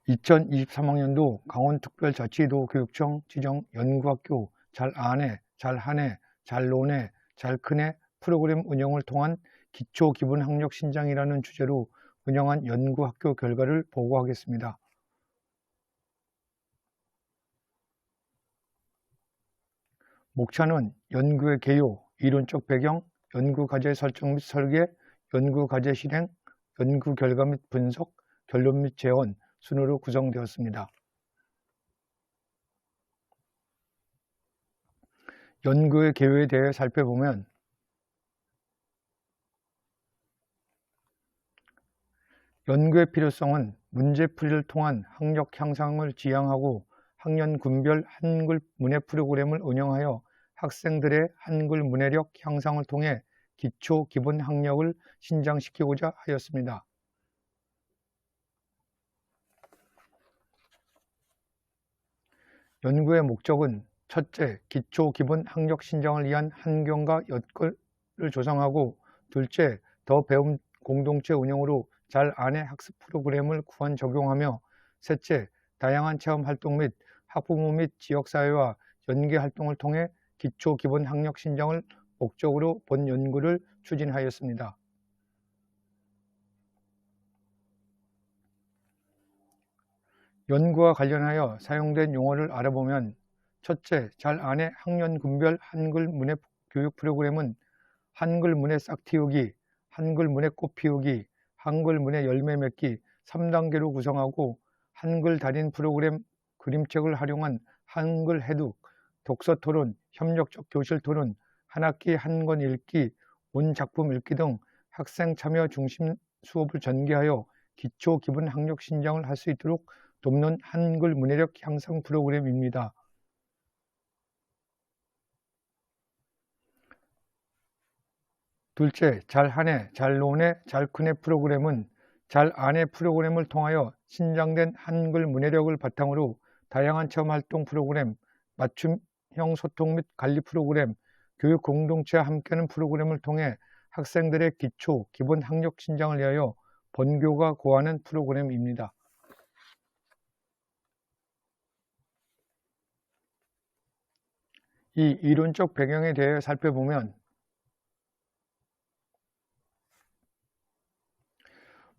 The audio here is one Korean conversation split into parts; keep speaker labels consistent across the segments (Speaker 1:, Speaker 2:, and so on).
Speaker 1: (2023학년도) 강원특별자치도 교육청 지정 연구학교 잘아네, 잘하네, 잘노네, 잘크네 프로그램 운영을 통한 기초기본학력신장이라는 주제로 운영한 연구학교 결과를 보고하겠습니다. 목차는 연구의 개요, 이론적 배경, 연구과제 설정 및 설계, 연구과제 실행, 연구결과 및 분석, 결론 및 재원 순으로 구성되었습니다. 연구의 개요에 대해 살펴보면 연구의 필요성은 문제풀이를 통한 학력 향상을 지향하고 학년 군별 한글 문해 프로그램을 운영하여 학생들의 한글 문해력 향상을 통해 기초 기본 학력을 신장시키고자 하였습니다. 연구의 목적은 첫째, 기초 기본 학력 신장을 위한 환경과 여건을 조성하고 둘째, 더 배움 공동체 운영으로 잘아네 학습 프로그램을 구현 적용하며 셋째, 다양한 체험 활동 및 학부모 및 지역사회와 연계 활동을 통해 기초 기본 학력 신장을 목적으로 본 연구를 추진하였습니다. 연구와 관련하여 사용된 용어를 알아보면 첫째, 잘아네 학년 군별 한글 문해 교육 프로그램은 한글 문해 싹 틔우기, 한글 문해 꽃 피우기, 한글 문해 열매 맺기 3단계로 구성하고 한글 달인 프로그램 그림책을 활용한 한글 해독, 독서 토론, 협력적 교실 토론, 한 학기 한 권 읽기, 온 작품 읽기 등 학생 참여 중심 수업을 전개하여 기초 기본 학력 신장을 할 수 있도록 돕는 한글 문해력 향상 프로그램입니다. 둘째, 잘하네, 잘노네, 잘크네 프로그램은 잘아네 프로그램을 통하여 신장된 한글 문해력을 바탕으로 다양한 체험활동 프로그램, 맞춤형 소통 및 관리 프로그램, 교육 공동체와 함께하는 프로그램을 통해 학생들의 기초, 기본 학력 신장을 위하여 본교가 고하는 프로그램입니다. 이 이론적 배경에 대해 살펴보면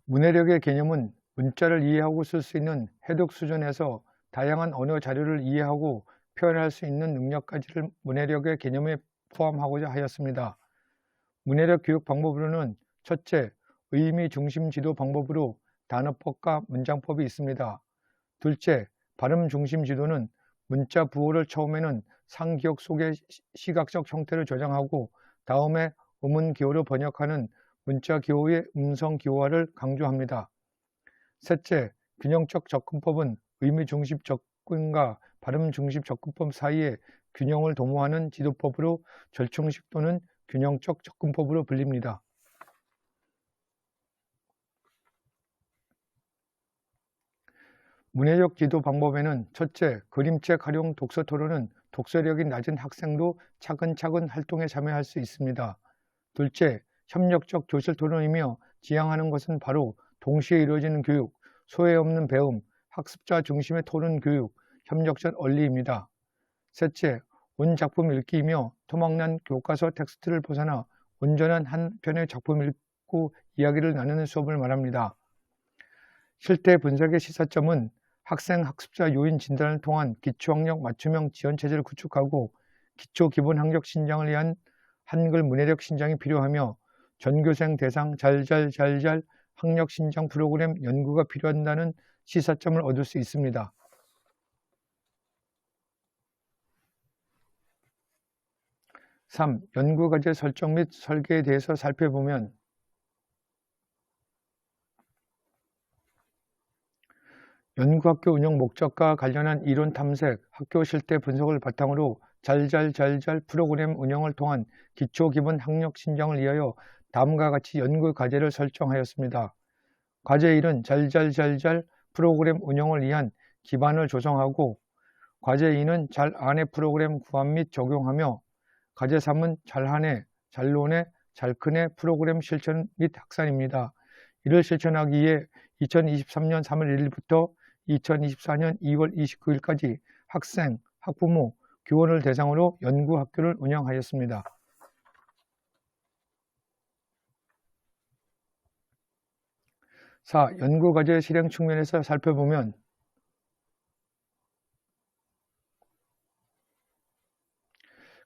Speaker 1: 문해력의 개념은 문자를 이해하고 쓸 수 있는 해독 수준에서 다양한 언어 자료를 이해하고 표현할 수 있는 능력까지를 문해력의 개념에 포함하고자 하였습니다. 문해력 교육 방법으로는 첫째, 의미 중심 지도 방법으로 단어법과 문장법이 있습니다. 둘째, 발음 중심 지도는 문자 부호를 처음에는 상기억 속의 시각적 형태를 저장하고 다음에 음운 기호로 번역하는 문자 기호의 음성 기호화를 강조합니다. 셋째, 균형적 접근법은 의미 중심 접근과 발음 중심 접근법 사이에 균형을 도모하는 지도법으로 절충식 또는 균형적 접근법으로 불립니다. 문해력 지도 방법에는 첫째, 그림책 활용 독서 토론은 독서력이 낮은 학생도 차근차근 활동에 참여할 수 있습니다. 둘째, 협력적 교실 토론이며 지향하는 것은 바로 동시에 이루어지는 교육, 소외 없는 배움, 학습자 중심의 토론 교육, 협력적 원리입니다. 셋째, 온작품 읽기이며 토막난 교과서 텍스트를 벗어나 온전한 한 편의 작품 읽고 이야기를 나누는 수업을 말합니다. 실태 분석의 시사점은 학생 학습자 요인 진단을 통한 기초학력 맞춤형 지원체제를 구축하고 기초 기본 학력 신장을 위한 한글 문해력 신장이 필요하며 전교생 대상 잘잘 학력 신장 프로그램 연구가 필요한다는 시사점을 얻을 수 있습니다. 3. 연구과제 설정 및 설계에 대해서 살펴보면 연구학교 운영 목적과 관련한 이론 탐색, 학교 실태 분석을 바탕으로 잘잘 프로그램 운영을 통한 기초 기본 학력 신장을 위하여 다음과 같이 연구 과제를 설정하였습니다. 과제 1은 잘잘 프로그램 운영을 위한 기반을 조성하고, 과제 2는 잘아내 프로그램 구합 및 적용하며, 과제 3은 잘하네, 잘노네, 잘크네 프로그램 실천 및 확산입니다. 이를 실천하기 위해 2023년 3월 1일부터 2024년 2월 29일까지 학생, 학부모, 교원을 대상으로 연구학교를 운영하였습니다. 4. 연구과제 실행 측면에서 살펴보면,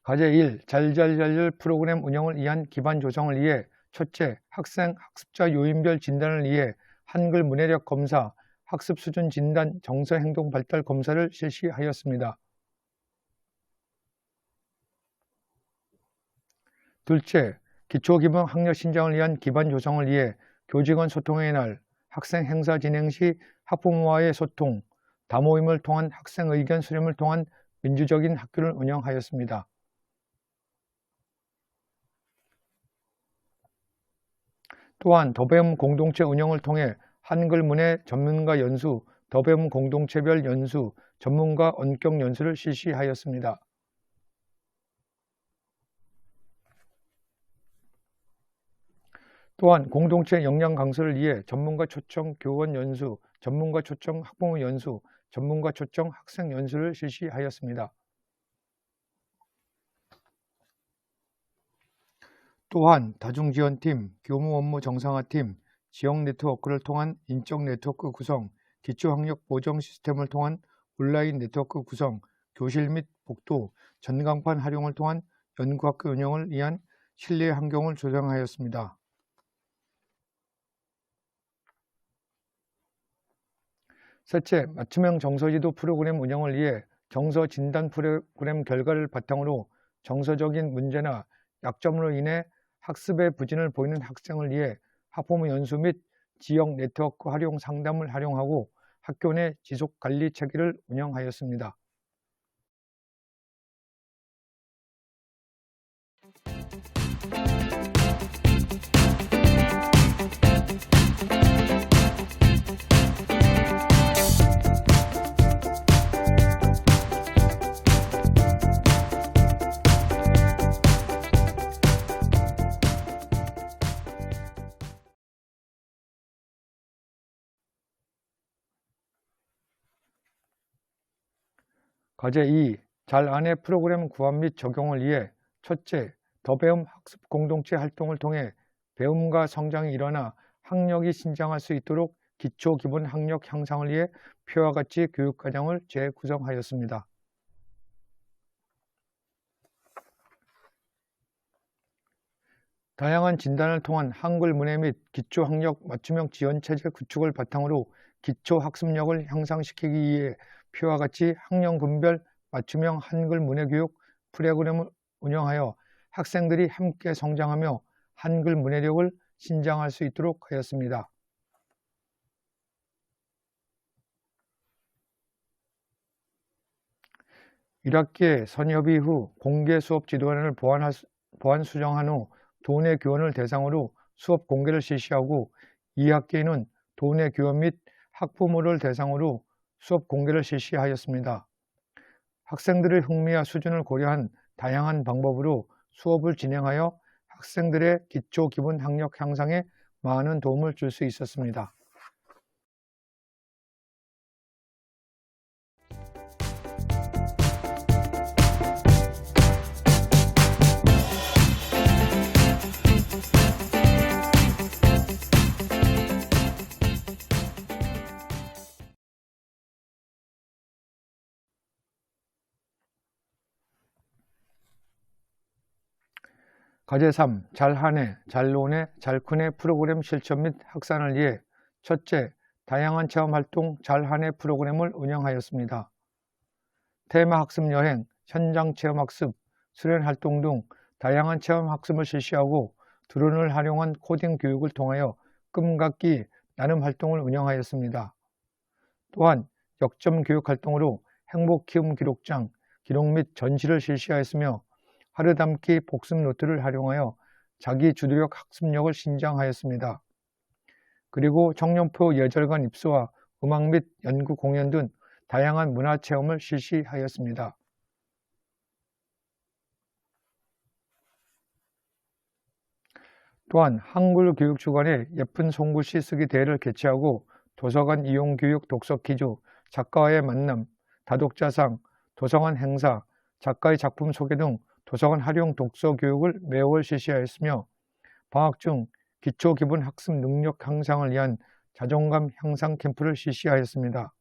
Speaker 1: 과제 1. 잘잘잘잘 프로그램 운영을 위한 기반 조성을 위해 첫째, 학생, 학습자 요인별 진단을 위해 한글 문해력 검사, 학습 수준 진단, 정서 행동 발달 검사를 실시하였습니다. 둘째, 기초기본 학력 신장을 위한 기반 조성을 위해 교직원 소통의 날, 학생 행사 진행 시 학부모와의 소통, 다모임을 통한 학생 의견 수렴을 통한 민주적인 학교를 운영하였습니다. 또한 더배움 공동체 운영을 통해 한글 문해 전문가 연수, 더배움 공동체별 연수, 전문가 원격 연수를 실시하였습니다. 또한 공동체 역량 강화를 위해 전문가 초청 교원 연수, 전문가 초청 학부모 연수, 전문가 초청 학생 연수를 실시하였습니다. 또한 다중지원팀, 교무 업무 정상화팀, 지역 네트워크를 통한 인적 네트워크 구성, 기초학력 보정 시스템을 통한 온라인 네트워크 구성, 교실 및 복도, 전광판 활용을 통한 연구학교 운영을 위한 실내 환경을 조성하였습니다. 셋째, 맞춤형 정서지도 프로그램 운영을 위해 정서 진단 프로그램 결과를 바탕으로 정서적인 문제나 약점으로 인해 학습에 부진을 보이는 학생을 위해 학부모 연수 및 지역 네트워크 활용 상담을 활용하고 학교 내 지속관리 체계를 운영하였습니다. 과제 2. 잘아내 프로그램 구합 및 적용을 위해 첫째, 더배움 학습 공동체 활동을 통해 배움과 성장이 일어나 학력이 신장할 수 있도록 기초 기본 학력 향상을 위해 표와 같이 교육과정을 재구성하였습니다. 다양한 진단을 통한 한글 문해 및 기초 학력 맞춤형 지원 체제 구축을 바탕으로 기초 학습력을 향상시키기 위해 표와 같이 학년군별 맞춤형 한글 문해 교육 프로그램을 운영하여 학생들이 함께 성장하며 한글 문해력을 신장할 수 있도록 하였습니다. 1학기에 선협의 후 공개 수업 지도안을 보완 수정한 후 도내 교원을 대상으로 수업 공개를 실시하고 2학기에는 도내 교원 및 학부모를 대상으로 수업 공개를 실시하였습니다. 학생들의 흥미와 수준을 고려한 다양한 방법으로 수업을 진행하여 학생들의 기초 기본 학력 향상에 많은 도움을 줄 수 있었습니다. 과제 3. 잘하네, 잘노네, 잘크네 프로그램 실천 및 확산을 위해 첫째, 다양한 체험활동 잘하네 프로그램을 운영하였습니다. 테마 학습 여행, 현장 체험 학습, 수련 활동 등 다양한 체험 학습을 실시하고 드론을 활용한 코딩 교육을 통하여 끔갖기 나눔 활동을 운영하였습니다. 또한 역점 교육 활동으로 행복 키움 기록장, 기록 및 전시를 실시하였으며 하루 담기 복습 노트를 활용하여 자기 주도력 학습력을 신장하였습니다. 그리고 청년포 예절관 입소와 음악 및 연구 공연 등 다양한 문화체험을 실시하였습니다. 또한 한글 교육주간에 예쁜 손글씨 쓰기 대회를 개최하고 도서관 이용 교육 독서 퀴즈, 작가와의 만남, 다독자상, 도서관 행사, 작가의 작품 소개 등 도서관 활용 독서 교육을 매월 실시하였으며 방학 중 기초 기본 학습 능력 향상을 위한 자존감 향상 캠프를 실시하였습니다.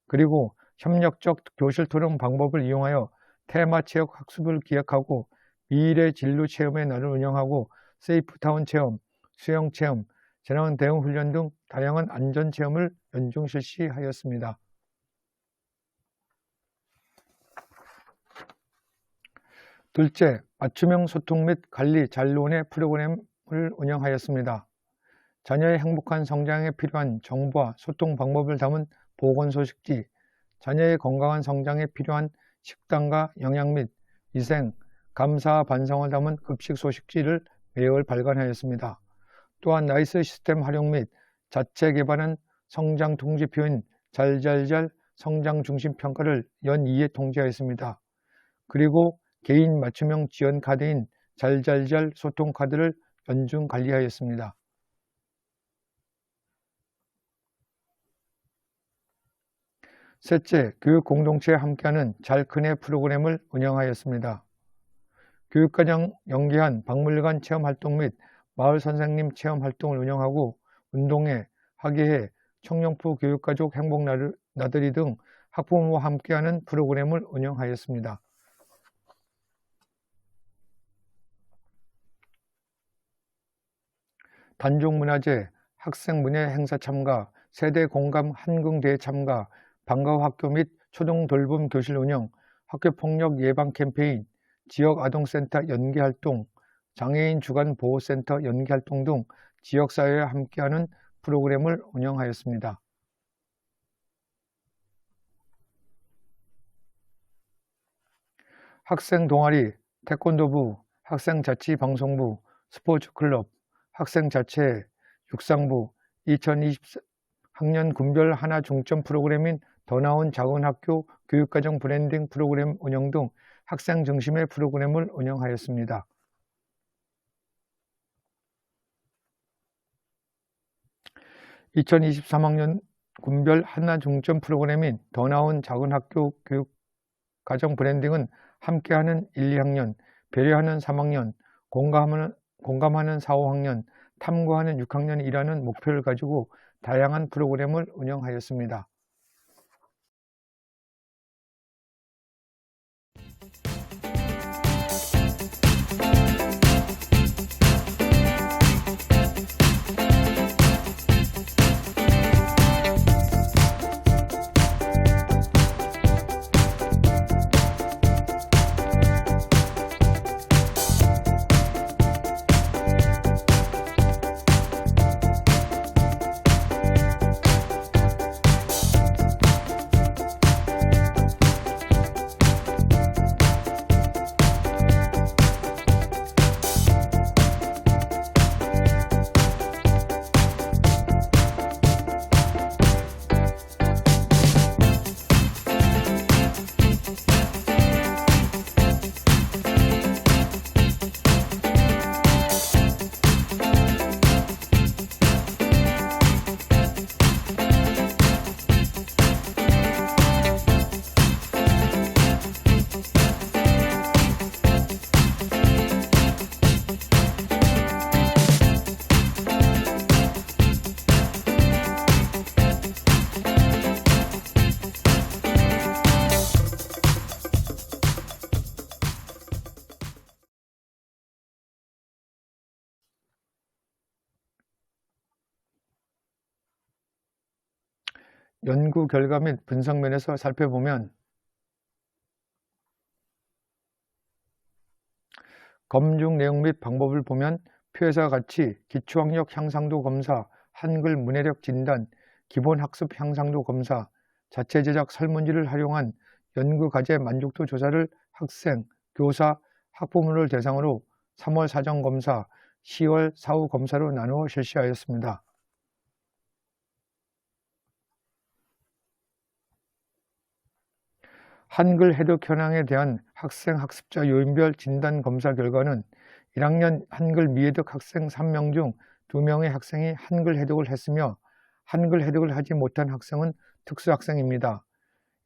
Speaker 1: 그리고 협력적 교실 토론 방법을 이용하여 테마 체육 학습을 기획하고 미래 진로 체험의 날을 운영하고 세이프타운 체험, 수영 체험, 재난 대응 훈련 등 다양한 안전 체험을 연중 실시하였습니다. 둘째, 맞춤형 소통 및 관리 잔론의 프로그램을 운영하였습니다. 자녀의 행복한 성장에 필요한 정보와 소통 방법을 담은 보건소식지, 자녀의 건강한 성장에 필요한 식단과 영양 및 위생, 감사와 반성을 담은 급식 소식지를 매월 발간하였습니다. 또한 나이스 시스템 활용 및 자체 개발한 성장 통지표인 잘잘잘 성장 중심 평가를 연 2회 통지하였습니다. 그리고 개인 맞춤형 지원 카드인 잘잘잘 소통 카드를 연중 관리하였습니다. 셋째, 교육 공동체와 함께하는 잘 크네 프로그램을 운영하였습니다. 교육과정 연계한 박물관 체험 활동 및 마을 선생님 체험 활동을 운영하고 운동회, 학예회, 청룡포 교육가족 행복 나들이 등 학부모와 함께하는 프로그램을 운영하였습니다. 단종문화제, 학생문예 행사 참가, 세대 공감 한궁대회 참가, 방과후 학교 및 초등 돌봄 교실 운영, 학교폭력 예방 캠페인, 지역아동센터 연계활동, 장애인 주간 보호센터 연계활동 등 지역사회와 함께하는 프로그램을 운영하였습니다. 학생 동아리, 태권도부, 학생자치방송부, 스포츠클럽, 학생자체, 육상부, 2024학년 군별 하나 중점 프로그램인 더 나은 작은 학교 교육과정 브랜딩 프로그램 운영 등 학생 중심의 프로그램을 운영하였습니다. (2023학년) 군별 하나 중점 프로그램인 더 나은 작은 학교 교육과정 브랜딩은 함께하는 1, 2학년, 배려하는 3학년, 공감하는 4, 5학년, 탐구하는 6학년이라는 목표를 가지고 다양한 프로그램을 운영하였습니다. 연구 결과 및 분석 면에서 살펴보면 검증 내용 및 방법을 보면 표에서 같이 기초학력 향상도 검사, 한글 문해력 진단, 기본 학습 향상도 검사, 자체 제작 설문지를 활용한 연구 과제 만족도 조사를 학생, 교사, 학부모를 대상으로 3월 사전 검사, 10월 사후 검사로 나누어 실시하였습니다. 한글 해독 현황에 대한 학생 학습자 요인별 진단 검사 결과는 1학년 한글 미해독 학생 3명 중 2명의 학생이 한글 해독을 했으며 한글 해독을 하지 못한 학생은 특수학생입니다.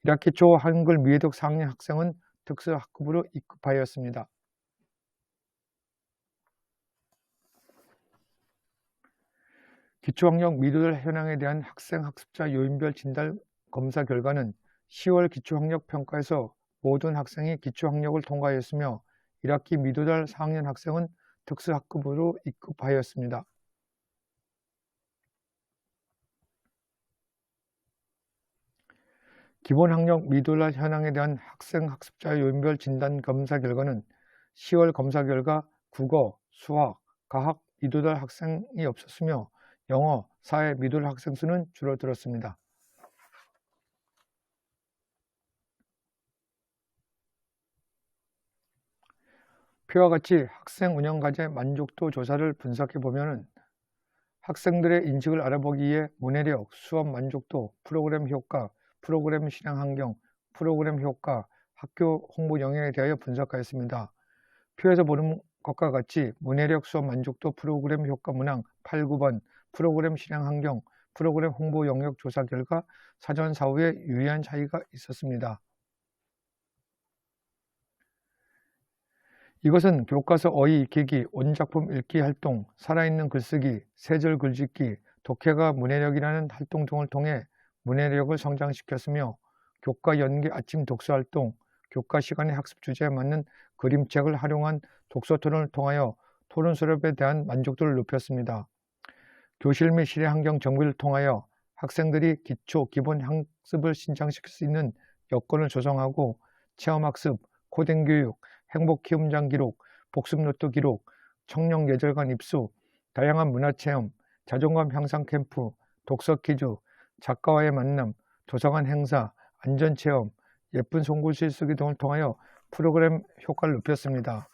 Speaker 1: 1학기 초 한글 미해독 4학년 학생은 특수학급으로 입급하였습니다. 기초학력 미도달 현황에 대한 학생 학습자 요인별 진단 검사 결과는 10월 기초학력 평가에서 모든 학생이 기초학력을 통과하였으며 1학기 미도달 4학년 학생은 특수학급으로 입급하였습니다. 기본학력 미도달 현황에 대한 학생 학습자 요인별 진단 검사 결과는 10월 검사 결과 국어, 수학, 과학 미도달 학생이 없었으며 영어, 사회 미도달 학생 수는 줄어들었습니다. 표와 같이 학생 운영과제 만족도 조사를 분석해보면 학생들의 인식을 알아보기 위해 문해력, 수업 만족도, 프로그램 효과, 프로그램 실행 환경, 프로그램 효과, 학교 홍보 영역에 대하여 분석하였습니다. 표에서 보는 것과 같이 문해력, 수업 만족도, 프로그램 효과 문항 8, 9번, 프로그램 실행 환경, 프로그램 홍보 영역 조사 결과 사전 사후에 유의한 차이가 있었습니다. 이것은 교과서 어휘 익히기, 원작품 읽기 활동, 살아있는 글쓰기, 세절 글짓기, 독해가 문해력이라는 활동 등을 통해 문해력을 성장시켰으며 교과 연계 아침 독서 활동, 교과 시간의 학습 주제에 맞는 그림책을 활용한 독서 토론을 통하여 토론 수업에 대한 만족도를 높였습니다. 교실 및 실외 환경 정비를 통하여 학생들이 기초, 기본 학습을 신장시킬 수 있는 여건을 조성하고 체험학습, 코딩 교육, 행복 키움장 기록, 복습 노트 기록, 청년 예절관 입수, 다양한 문화체험, 자존감 향상 캠프, 독서 퀴즈, 작가와의 만남, 도서관 행사, 안전체험, 예쁜 송글씨 쓰기 등을 통하여 프로그램 효과를 높였습니다.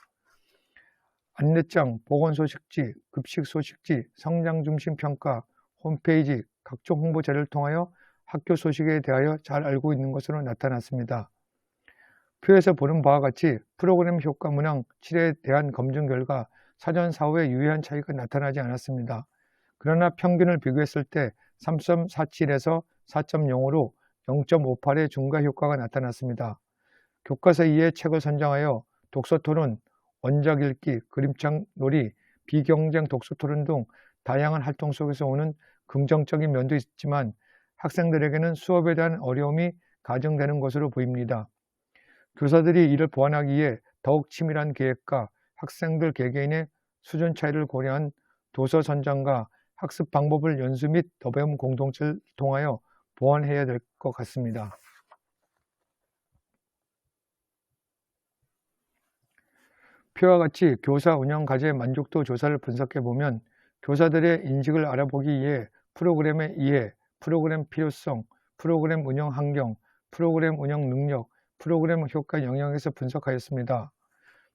Speaker 1: 안내장, 보건소식지, 급식소식지, 성장중심 평가, 홈페이지, 각종 홍보 자료를 통하여 학교 소식에 대하여 잘 알고 있는 것으로 나타났습니다. 표에서 보는 바와 같이 프로그램 효과 문항 7에 대한 검증 결과 사전 사후에 유의한 차이가 나타나지 않았습니다. 그러나 평균을 비교했을 때 3.47에서 4.05로 0.58의 중과 효과가 나타났습니다. 교과서 이외의 책을 선정하여 독서 토론, 원작 읽기, 그림책 놀이, 비경쟁 독서 토론 등 다양한 활동 속에서 오는 긍정적인 면도 있지만 학생들에게는 수업에 대한 어려움이 가중되는 것으로 보입니다. 교사들이 이를 보완하기 위해 더욱 치밀한 계획과 학생들 개개인의 수준 차이를 고려한 도서 선정과 학습 방법을 연수 및 더배움 공동체를 통하여 보완해야 될 것 같습니다. 표와 같이 교사 운영 과제 만족도 조사를 분석해보면 교사들의 인식을 알아보기 위해 프로그램의 이해, 프로그램 필요성, 프로그램 운영 환경, 프로그램 운영 능력, 프로그램 효과 영역에서 분석하였습니다.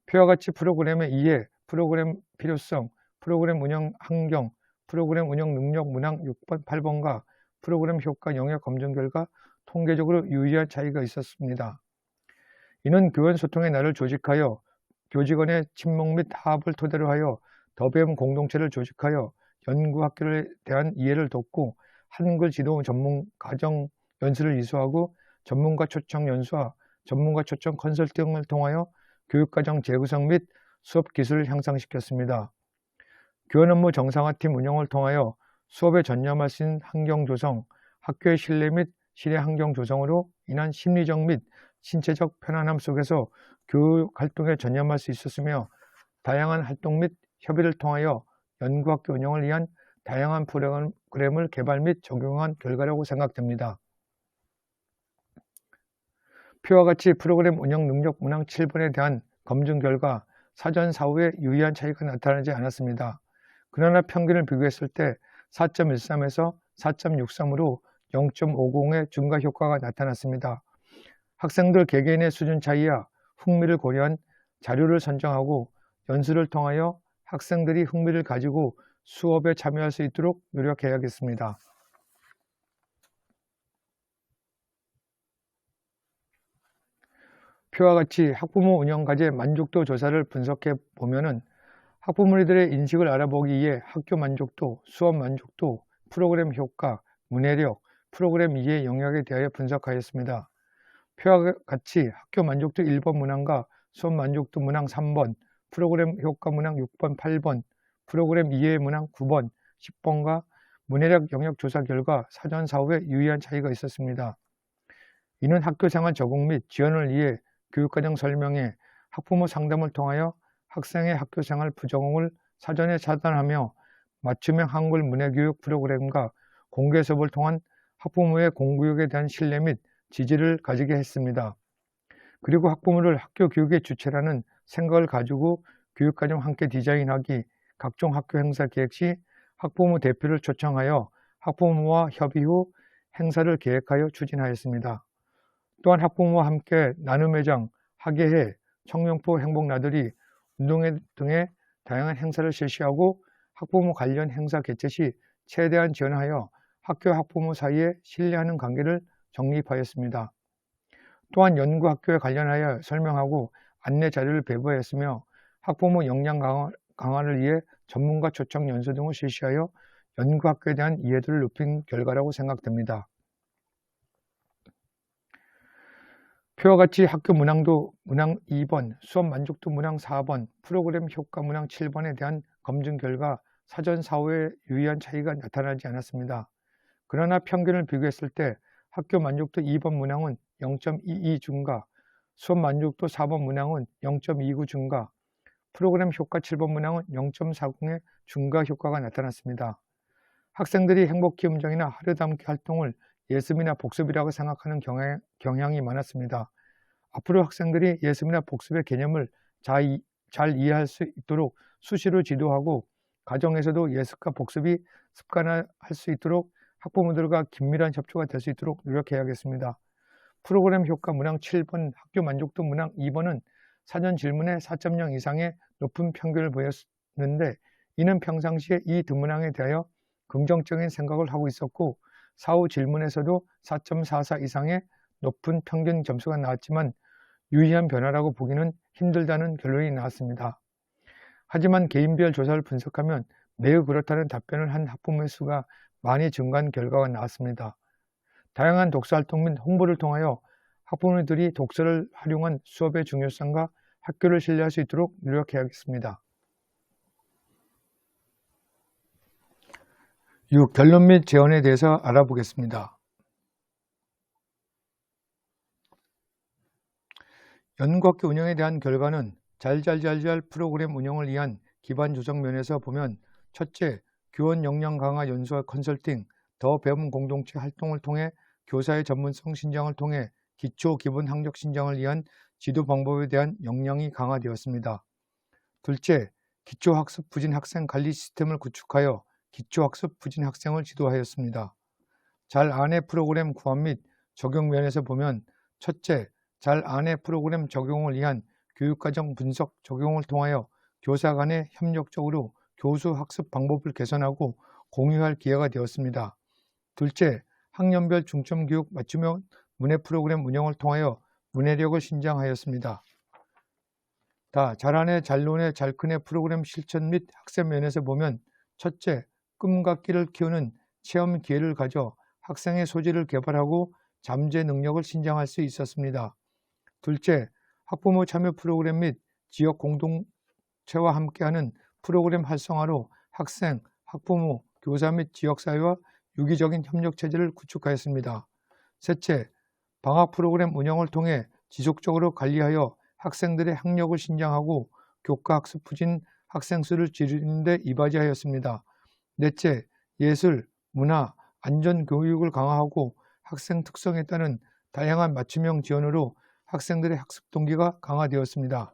Speaker 1: 표와 같이 프로그램의 이해, 프로그램 필요성, 프로그램 운영 환경, 프로그램 운영 능력 문항 6번, 8번과 프로그램 효과 영역 검증 결과 통계적으로 유의한 차이가 있었습니다. 이는 교원 소통의 날을 조직하여 교직원의 친목 및 합을 토대로 하여 더배움 공동체를 조직하여 연구학교에 대한 이해를 돕고 한글 지도 전문 가정 연수를 이수하고 전문가 초청 연수와 전문가 초청 컨설팅을 통하여 교육과정 재구성 및 수업 기술을 향상시켰습니다. 교원 업무 정상화팀 운영을 통하여 수업에 전념할 수 있는 환경 조성, 학교의 실내 및 실외 환경 조성으로 인한 심리적 및 신체적 편안함 속에서 교육 활동에 전념할 수 있었으며 다양한 활동 및 협의를 통하여 연구학교 운영을 위한 다양한 프로그램을 개발 및 적용한 결과라고 생각됩니다. 표와 같이 프로그램 운영 능력 문항 7번에 대한 검증 결과 사전 사후에 유의한 차이가 나타나지 않았습니다. 그러나 평균을 비교했을 때 4.13에서 4.63으로 0.50의 중과 효과가 나타났습니다. 학생들 개개인의 수준 차이와 흥미를 고려한 자료를 선정하고 연수를 통하여 학생들이 흥미를 가지고 수업에 참여할 수 있도록 노력해야겠습니다. 표와 같이 학부모 운영과제 만족도 조사를 분석해 보면은 학부모들의 인식을 알아보기 위해 학교 만족도, 수업 만족도, 프로그램 효과, 문해력, 프로그램 이해 영역에 대하여 분석하였습니다. 표와 같이 학교 만족도 1번 문항과 수업 만족도 문항 3번, 프로그램 효과 문항 6번, 8번, 프로그램 이해 문항 9번, 10번과 문해력 영역 조사 결과 사전 사후에 유의한 차이가 있었습니다. 이는 학교생활 적응 및 지원을 위해 교육과정 설명회, 학부모 상담을 통하여 학생의 학교생활 부적응을 사전에 차단하며 맞춤형 한글 문해교육 프로그램과 공개 수업을 통한 학부모의 공교육에 대한 신뢰 및 지지를 가지게 했습니다. 그리고 학부모를 학교 교육의 주체라는 생각을 가지고 교육과정 함께 디자인하기, 각종 학교 행사 계획 시 학부모 대표를 초청하여 학부모와 협의 후 행사를 계획하여 추진하였습니다. 또한 학부모와 함께 나눔회장, 학예회, 청룡포 행복나들이, 운동회 등의 다양한 행사를 실시하고 학부모 관련 행사 개최 시 최대한 지원하여 학교 학부모 사이에 신뢰하는 관계를 정립하였습니다. 또한 연구 학교에 관련하여 설명하고 안내 자료를 배부하였으며 학부모 역량 강화를 위해 전문가 초청 연수 등을 실시하여 연구 학교에 대한 이해도를 높인 결과라고 생각됩니다. 표와 같이 학교 문항도 문항 2번, 수업 만족도 문항 4번, 프로그램 효과 문항 7번에 대한 검증 결과 사전 사후에 유의한 차이가 나타나지 않았습니다. 그러나 평균을 비교했을 때 학교 만족도 2번 문항은 0.22 증가, 수업 만족도 4번 문항은 0.29 증가, 프로그램 효과 7번 문항은 0.40의 증가 효과가 나타났습니다. 학생들이 행복기움장이나 하루담기 활동을 예습이나 복습이라고 생각하는 경향이 많았습니다. 앞으로 학생들이 예습이나 복습의 개념을 잘 이해할 수 있도록 수시로 지도하고 가정에서도 예습과 복습이 습관화할 수 있도록 학부모들과 긴밀한 협조가 될 수 있도록 노력해야겠습니다. 프로그램 효과 문항 7번, 학교 만족도 문항 2번은 사전 질문에 4.0 이상의 높은 평균을 보였는데 이는 평상시에 이 두 문항에 대하여 긍정적인 생각을 하고 있었고 사후 질문에서도 4.44 이상의 높은 평균 점수가 나왔지만 유의한 변화라고 보기는 힘들다는 결론이 나왔습니다. 하지만 개인별 조사를 분석하면 매우 그렇다는 답변을 한 학부모의 수가 많이 증가한 결과가 나왔습니다. 다양한 독서활동 및 홍보를 통하여 학부모들이 독서를 활용한 수업의 중요성과 학교를 신뢰할 수 있도록 노력해야겠습니다. 6. 결론 및 재원에 대해서 알아보겠습니다. 연구학교 운영에 대한 결과는 잘 프로그램 운영을 위한 기반 조성 면에서 보면 첫째, 교원 역량 강화 연수와 컨설팅, 더 배움 공동체 활동을 통해 교사의 전문성 신장을 통해 기초 기본 학력 신장을 위한 지도 방법에 대한 역량이 강화되었습니다. 둘째, 기초학습 부진 학생 관리 시스템을 구축하여 기초학습 부진 학생을 지도하였습니다. 잘 안해 프로그램 구함 및 적용 면에서 보면 첫째, 잘 안해 프로그램 적용을 위한 교육과정 분석 적용을 통하여 교사 간에 협력적으로 교수 학습 방법을 개선하고 공유할 기회가 되었습니다. 둘째, 학년별 중점교육 맞춤형 문해 프로그램 운영을 통하여 문해력을 신장하였습니다. 잘하네, 잘노네, 잘크네 프로그램 실천 및 학습 면에서 보면 첫째, 꿈과 끼를 키우는 체험 기회를 가져 학생의 소질을 개발하고 잠재 능력을 신장할 수 있었습니다. 둘째, 학부모 참여 프로그램 및 지역 공동체와 함께하는 프로그램 활성화로 학생, 학부모, 교사 및 지역사회와 유기적인 협력체제를 구축하였습니다. 셋째, 방학 프로그램 운영을 통해 지속적으로 관리하여 학생들의 학력을 신장하고 교과학습 부진 학생 수를 줄이는 데 이바지하였습니다. 넷째, 예술, 문화, 안전교육을 강화하고 학생 특성에 따른 다양한 맞춤형 지원으로 학생들의 학습 동기가 강화되었습니다.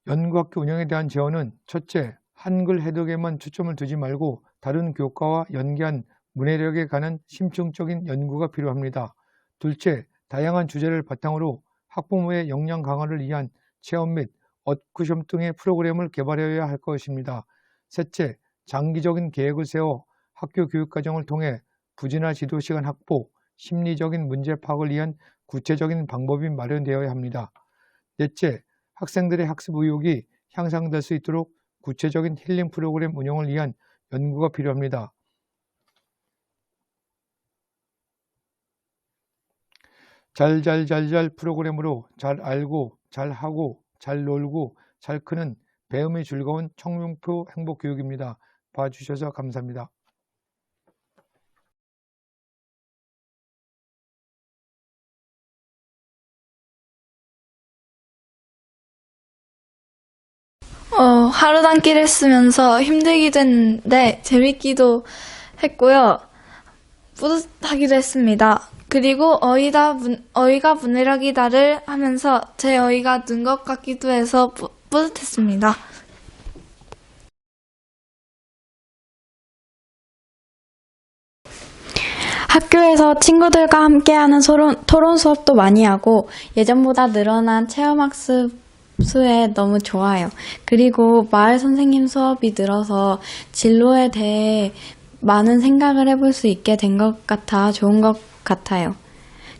Speaker 1: 연구학교 운영에 대한 제언은 첫째, 한글 해독에만 초점을 두지 말고 다른 교과와 연계한 문해력에 관한 심층적인 연구가 필요합니다. 둘째, 다양한 주제를 바탕으로 학부모의 역량 강화를 위한 체험 및 워크숍 등의 프로그램을 개발해야 할 것입니다. 셋째, 장기적인 계획을 세워 학교 교육과정을 통해 부지나 지도 시간 확보, 심리적인 문제 파악을 위한 구체적인 방법이 마련되어야 합니다. 넷째, 학생들의 학습 의욕이 향상될 수 있도록 구체적인 힐링 프로그램 운영을 위한 연구가 필요합니다. 잘 프로그램으로 잘 알고, 잘 하고, 잘 놀고, 잘 크는 배움이 즐거운 청룡표 행복교육입니다. 봐주셔서 감사합니다.
Speaker 2: 하루 단기를 쓰면서 힘들기도 했는데 재밌기도 했고요. 뿌듯하기도 했습니다. 그리고 어이가 문해력이다를 하면서 제 어이가 는 것 같기도 해서 뿌듯했습니다.
Speaker 3: 학교에서 친구들과 함께하는 토론 수업도 많이 하고 예전보다 늘어난 체험학습 수에 너무 좋아요. 그리고 마을 선생님 수업이 늘어서 진로에 대해 많은 생각을 해볼 수 있게 된 것 같아 좋은 것 같아요.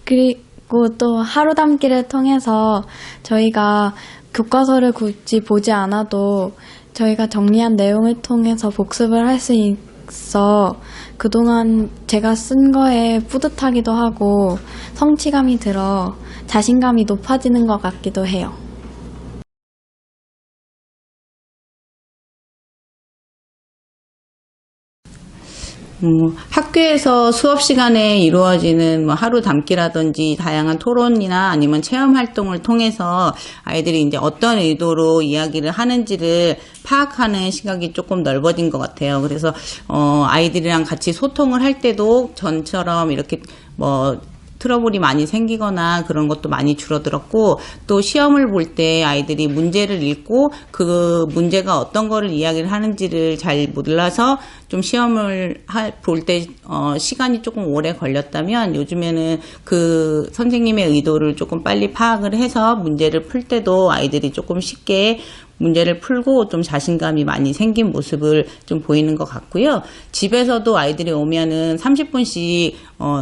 Speaker 3: 그리고 또 하루 담기를 통해서 저희가 교과서를 굳이 보지 않아도 저희가 정리한 내용을 통해서 복습을 할 수 있어 그동안 제가 쓴 거에 뿌듯하기도 하고 성취감이 들어 자신감이 높아지는 것 같기도 해요.
Speaker 4: 학교에서 수업 시간에 이루어지는 하루 담기라든지 다양한 토론이나 아니면 체험 활동을 통해서 아이들이 이제 어떤 의도로 이야기를 하는지를 파악하는 시각이 조금 넓어진 것 같아요. 그래서 아이들이랑 같이 소통을 할 때도 전처럼 이렇게 트러블이 많이 생기거나 그런 것도 많이 줄어들었고, 또 시험을 볼 때 아이들이 문제를 읽고 그 문제가 어떤 거를 이야기를 하는지를 잘 몰라서 좀 시험을 볼 때 시간이 조금 오래 걸렸다면 요즘에는 그 선생님의 의도를 조금 빨리 파악을 해서 문제를 풀 때도 아이들이 조금 쉽게 문제를 풀고 좀 자신감이 많이 생긴 모습을 좀 보이는 것 같고요. 집에서도 아이들이 오면은 30분씩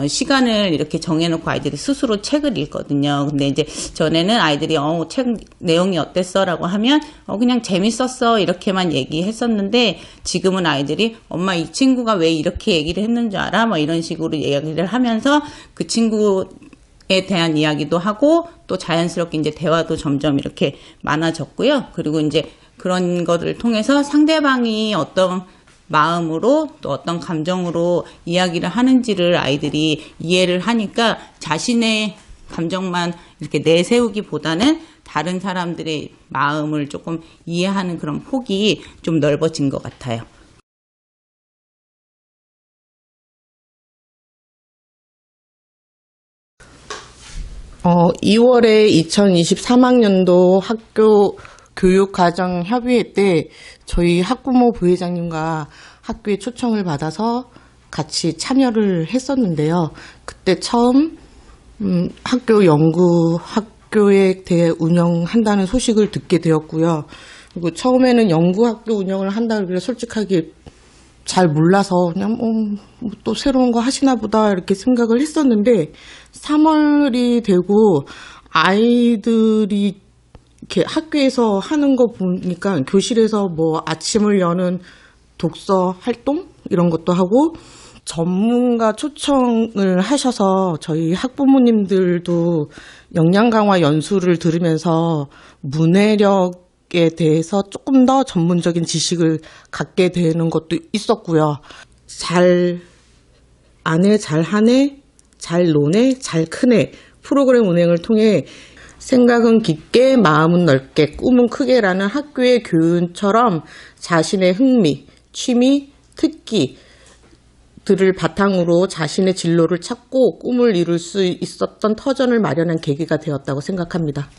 Speaker 4: 시간을 이렇게 정해놓고 아이들이 스스로 책을 읽거든요. 근데 이제 전에는 아이들이 책 내용이 어땠어? 라고 하면 그냥 재밌었어 이렇게만 얘기했었는데, 지금은 아이들이 엄마 이 친구가 왜 이렇게 얘기를 했는 줄 알아? 이런 식으로 얘기를 하면서 그 친구에 대한 이야기도 하고 또 자연스럽게 이제 대화도 점점 이렇게 많아졌고요. 그리고 이제 그런 것들을 통해서 상대방이 어떤 마음으로 또 어떤 감정으로 이야기를 하는지를 아이들이 이해를 하니까 자신의 감정만 이렇게 내세우기보다는 다른 사람들의 마음을 조금 이해하는 그런 폭이 좀 넓어진 것 같아요.
Speaker 5: 어, 2월에 2023학년도 학교 교육과정협의회 때 저희 학부모 부회장님과 학교에 초청을 받아서 같이 참여를 했었는데요. 그때 처음 학교 연구, 학교에 대해 운영한다는 소식을 듣게 되었고요. 그리고 처음에는 연구학교 운영을 한다 그래 솔직하게 잘 몰라서 그냥 또 새로운 거 하시나 보다 이렇게 생각을 했었는데, 3월이 되고 아이들이 이렇게 학교에서 하는 거 보니까 교실에서 아침을 여는 독서 활동 이런 것도 하고, 전문가 초청을 하셔서 저희 학부모님들도 역량 강화 연수를 들으면서 문해력에 대해서 조금 더 전문적인 지식을 갖게 되는 것도 있었고요. 잘 아네, 잘 하네, 잘 노네, 잘 크네 프로그램 운행을 통해 생각은 깊게 마음은 넓게 꿈은 크게라는 학교의 교훈처럼 자신의 흥미, 취미, 특기들을 바탕으로 자신의 진로를 찾고 꿈을 이룰 수 있었던 터전을 마련한 계기가 되었다고 생각합니다.